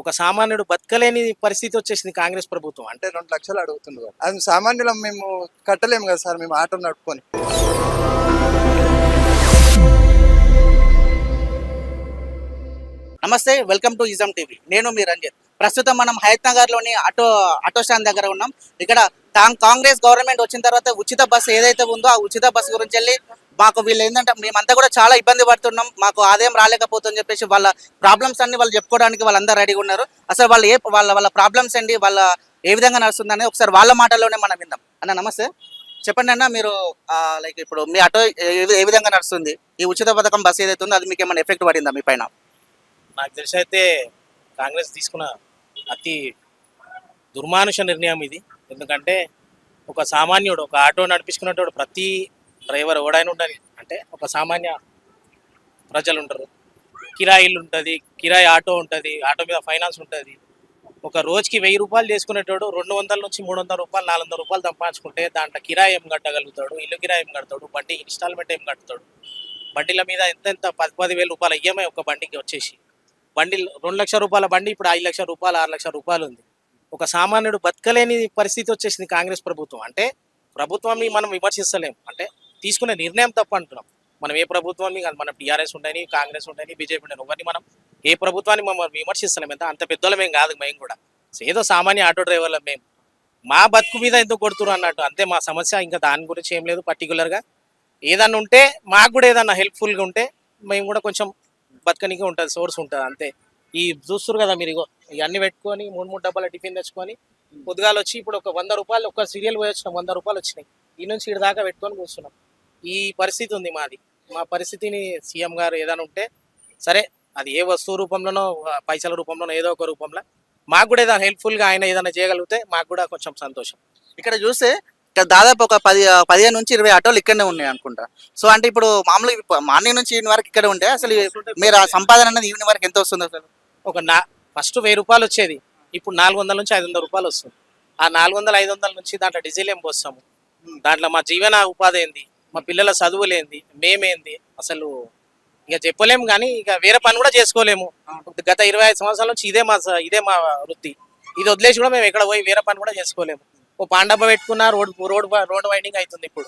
ఒక సామాన్యుడు బతకలేని పరిస్థితి వచ్చేసింది కాంగ్రెస్ ప్రభుత్వం. అంటే 2 లక్షలు అడుగుతుండ్రు. అది సామాన్యులం మేము కట్టలేము కదా సార్, మేము ఆటో నడుపుకొని. నమస్తే, వెల్కమ్ టు ఇజం టీవీ. నేను మీ రంజిత్. ప్రస్తుతం మనం హయత్ నగర్లోని ఆటో స్టాండ్ దగ్గర ఉన్నాం. ఇక్కడ కాంగ్రెస్ గవర్నమెంట్ వచ్చిన తర్వాత ఉచిత బస్సు ఏదైతే ఉందో ఆ ఉచిత బస్సు గురించి వెళ్ళి మాకు వీళ్ళు ఏంటంటే మేమంతా కూడా చాలా ఇబ్బంది పడుతున్నాం, మాకు ఆదాయం రాలేకపోతుందని చెప్పేసి వాళ్ళ ప్రాబ్లమ్స్ అన్ని వాళ్ళు చెప్పుకోవడానికి వాళ్ళందరూ రెడీగా ఉన్నారు. అసలు వాళ్ళు వాళ్ళ ప్రాబ్లమ్స్ ఏంటి, వాళ్ళ ఏ విధంగా నడుస్తుందని ఒకసారి వాళ్ళ మాటల్లోనే మనం విందాం. అన్న నమస్తే, చెప్పండి అన్న. మీరు లైక్ ఇప్పుడు మీ ఆటో ఏ విధంగా నడుస్తుంది? ఈ ఉచిత పథకం బస్సు ఏదైతే ఉందో అది మీకు ఏమైనా ఎఫెక్ట్ పడిందా మీ పైన? నాకు తెలిసి అయితే కాంగ్రెస్ తీసుకున్న అతి దుర్మానుష నిర్ణయం ఇది. ఎందుకంటే ఒక సామాన్యుడు, ఒక ఆటో నడిపించుకున్నటువంటి ప్రతి డ్రైవర్ ఎవడైనా ఉండని, అంటే ఒక సామాన్య ప్రజలు ఉంటారు, కిరాయిలు ఉంటుంది, కిరాయి ఆటో ఉంటుంది, ఆటో మీద ఫైనాన్స్ ఉంటుంది. ఒక రోజుకి 1000 రూపాయలు చేసుకునేటోడు 200 నుంచి 300 రూపాయలు 400 రూపాయలు సంపాదించుకుంటే దాంట్లో కిరాయి ఏం కట్టగలుగుతాడు, ఇల్లు కిరాయి ఏం కడతాడు, బండి ఇన్స్టాల్మెంట్ ఏం కడతాడు, బండిల మీద ఎంత 10,000 రూపాయలు ఈఎంఐ ఒక బండికి వచ్చేసి, బండి 2 లక్షల రూపాయల బండి ఇప్పుడు 5 లక్షల రూపాయలు 6 లక్షల రూపాయలు ఉంది. ఒక సామాన్యుడు బతకలేని పరిస్థితి వచ్చేసింది కాంగ్రెస్ ప్రభుత్వం. అంటే ప్రభుత్వాన్ని మనం విమర్శిస్తలేము, అంటే తీసుకునే నిర్ణయం తప్పు అంటున్నాం. మనం ఏ ప్రభుత్వాన్ని కాదు, మన టీఆర్ఎస్ ఉండని, కాంగ్రెస్ ఉండని, బీజేపీ ఉండని, ఒకరిని మనం ఏ ప్రభుత్వాన్ని మనం విమర్శిస్తలేము. అంత పెద్దోళ్ళమేం కాదు మేము కూడా, ఏదో సామాన్య ఆటో డ్రైవర్లం మేము. మా బతుకు మీద ఎందుకు కొడుతున్నారు అన్నట్టు అంతే మా సమస్య. ఇంకా దాని గురించి ఏం లేదు. పర్టికులర్గా ఏదన్నా ఉంటే మాకు కూడా ఏదన్నా హెల్ప్ఫుల్గా ఉంటే మేము కూడా కొంచెం బతకనికి ఉంటుంది, సోర్స్ ఉంటుంది అంతే. ఈ చూస్తారు కదా మీరు, ఇగో ఇవన్నీ పెట్టుకొని 3 డబ్బాల టిఫిన్ తెచ్చుకొని పొద్దుగాలు వచ్చి ఇప్పుడు ఒక 100 రూపాయలు ఒక సీరియల్ పోయి వచ్చినాం, 100 రూపాయలు వచ్చినాయి. ఈ నుంచి ఇటు దాకా పెట్టుకొని కూర్చున్నాం. ఈ పరిస్థితి ఉంది మాది. మా పరిస్థితిని సీఎం గారు ఏదైనా ఉంటే సరే, అది ఏ వస్తువు రూపంలోనో పైసల రూపంలోనో ఏదో ఒక రూపంలో మాకు కూడా ఏదైనా హెల్ప్ఫుల్గా ఆయన ఏదైనా చేయగలిగితే మాకు కూడా కొంచెం సంతోషం. ఇక్కడ చూస్తే ఇక్కడ దాదాపు ఒక 15 నుంచి 20 ఆటోలు ఇక్కడనే ఉన్నాయి అనుకుంటా. సో అంటే ఇప్పుడు మామూలుగా మార్నింగ్ నుంచి ఈవినింగ్ వరకు ఇక్కడ ఉంటే అసలు మీరు ఆ సంపాదన అనేది ఈవినింగ్ వరకు ఎంత వస్తుంది అసలు? ఫస్ట్ 1000 రూపాయలు వచ్చేది, ఇప్పుడు 400 నుంచి 500 రూపాయలు వస్తుంది. ఆ 400, 500 నుంచి దాంట్లో డీజిల్ ఏం పోస్తాము, దాంట్లో మా జీవన ఉపాధి ఏంది, మా పిల్లల చదువులేంది, మేమేంది, అసలు ఇక చెప్పలేము. కానీ ఇక వేరే పని కూడా చేసుకోలేము. గత 25 సంవత్సరాల నుంచి ఇదే మా వృత్తి. ఇది వదిలేసి కూడా మేము ఎక్కడ పోయి వేరే పని కూడా చేసుకోలేము. ఓ పాండబ్బ పెట్టుకున్న రోడ్ వైండింగ్ అవుతుంది. ఇప్పుడు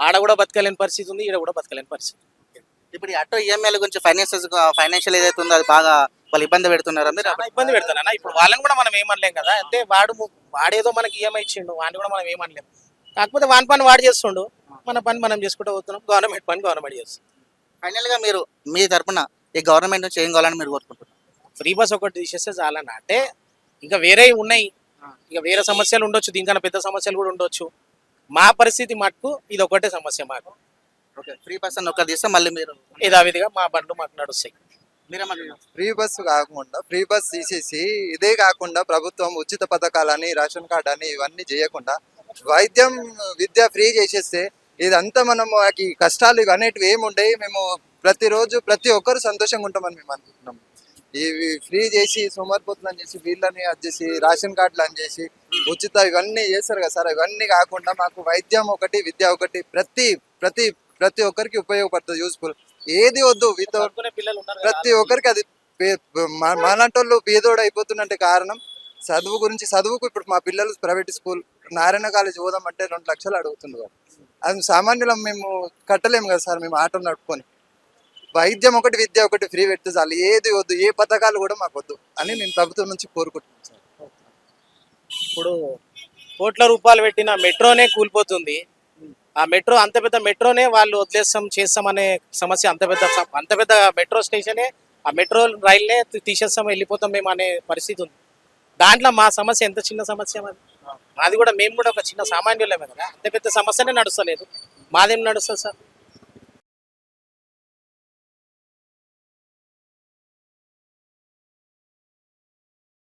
ఆడ కూడా బతకలేని పరిస్థితి ఉంది, ఈడ కూడా బతకలేని పరిస్థితి. ఇప్పుడు ఈ ఆటో ఈఎంఐల గురించి ఫైనాన్షియల్ ఏదైతే ఉందో అది బాగా వాళ్ళు ఇబ్బంది పెడుతున్నారా? మీరు ఇబ్బంది పెడతానన్నా. ఇప్పుడు వాళ్ళని కూడా మనం ఏమనలేం కదా. అంటే వాడేదో మనకి ఈఎంఐ ఇచ్చిండు, వాడిని కూడా మనం ఏమనలేం. కాకపోతే వాని పని వాడు చేస్తుండు, మన పని మనం చేసుకుంటూ పోతున్నాం. గవర్నమెంట్ పని గవర్నమెంట్ చేస్తుంది. ఫైనల్గా మీరు మీ తరపున ఈ గవర్నమెంట్ నుంచి ఏం కావాలని మీరు కోరుకుంటున్నారు? ఫ్రీ బస్ ఒకటి తీసేస్తే చాలన్నా. అంటే ఇంకా వేరే ఉన్నాయి, ఇక వేరే సమస్యలు ఉండొచ్చు, దీనికన్నా పెద్ద సమస్యలు కూడా ఉండొచ్చు. మా పరిస్థితి మటుకు ఇది ఒకటే సమస్య మాకు. ఓకే, ఫ్రీ బస్ అని ఒకటి తీస్తే మళ్ళీ మీరు యథావిధిగా మా బండ్లు మాకు నడుస్తాయి. ఫ్రీ బస్సు కాకుండా ఫ్రీ బస్ తీసేసి ఇదే కాకుండా ప్రభుత్వం ఉచిత పథకాలని, రేషన్ కార్డు అని ఇవన్నీ చేయకుండా వైద్యం, విద్య ఫ్రీ చేసేస్తే ఇదంతా మనము కష్టాలు ఇవన్నిటివి ఏముండయి. మేము ప్రతిరోజు ప్రతి ఒక్కరు సంతోషంగా ఉంటామని మేము అనుకుంటున్నాం. ఇవి ఫ్రీ చేసి సోమరిపోతులని చేసి వీళ్ళని అది చేసి రేషన్ కార్డులు అని చేసి ఉచిత ఇవన్నీ చేస్తారు కదా సార్. ఇవన్నీ కాకుండా మాకు వైద్యం ఒకటి, విద్య ఒకటి ప్రతి ప్రతి ప్రతి ఒక్కరికి ఉపయోగపడుతుంది, యూస్ఫుల్. ఏది వద్దు, ప్రతి ఒక్కరికి అది. మాలాంటి వాళ్ళు పేదోడు అయిపోతున్నంటే కారణం చదువుకు ఇప్పుడు మా పిల్లలు ప్రైవేట్ స్కూల్ నారాయణ కాలేజ్ పోదామంటే 2 లక్షలు అడుగుతున్నారు. అది సామాన్యులం మేము కట్టలేము కదా సార్, మేము ఆటో నడుపుకొని. వైద్యం ఒకటి, విద్య ఒకటి ఫ్రీ పెడితే చాలు. ఏది వద్దు, ఏ పథకాలు కూడా మాకు వద్దు అని నేను ప్రభుత్వం నుంచి కోరుకుంటున్నాను సార్. ఇప్పుడు కోట్ల రూపాయలు పెట్టిన మెట్రోనే కూలిపోతుంది. ఆ మెట్రో, అంత పెద్ద మెట్రోనే వాళ్ళు చేస్తాం అనే సమస్య. అంత పెద్ద మెట్రో స్టేషనే, ఆ మెట్రో రైల్నే తీసేస్తాం, వెళ్ళిపోతాం మేము అనే పరిస్థితి ఉంది. దాంట్లో మా సమస్య ఎంత చిన్న సమస్య అది కూడా మేము కూడా ఒక చిన్న సామాన్యులమే కదా. అంత పెద్ద సమస్యనే నడుస్తలేదు, మాదేం నడుస్తుంది సార్?